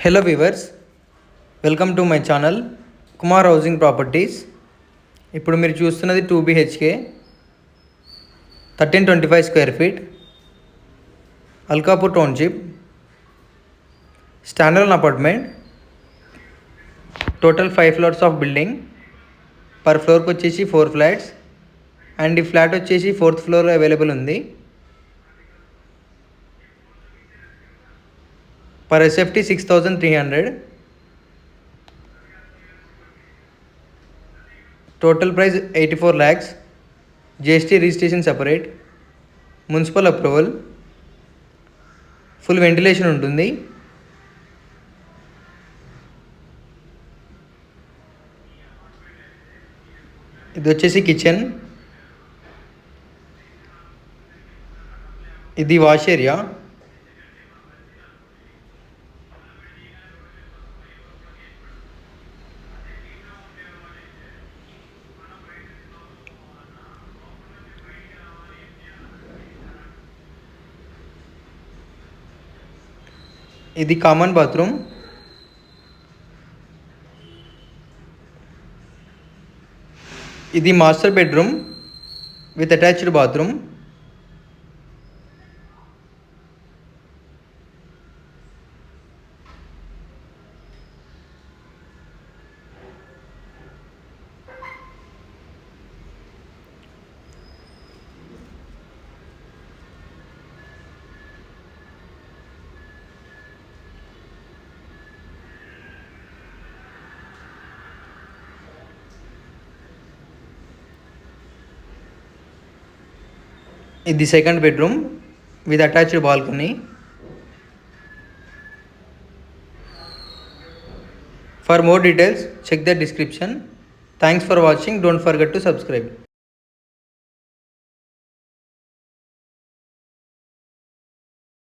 Hello viewers, welcome to my channel Kumar housing properties. ఇప్పుడు మీరు చూస్తున్నది 2 BHK 1325 square feet Alkapur township standard apartment. Total 5 floors of building. Per ఫ్లోర్కి వచ్చేసి 4 flats and ఈ flat వచ్చేసి 4th ఫ్లోర్లో అవైలబుల్ ఉంది. Per SFT 6,300. Total price 84 lakhs. GST registration separate. Municipal approval. Full ventilation ఉంటుంది. ఇది వచ్చేసి కిచెన్. ఇది వాష్ ఏరియా. ఇది కామన్ బాత్రూమ్. ఇది master bedroom with attached bathroom. ఇది second bedroom with attached balcony. For more details, check the description. Thanks for watching. Don't forget to subscribe.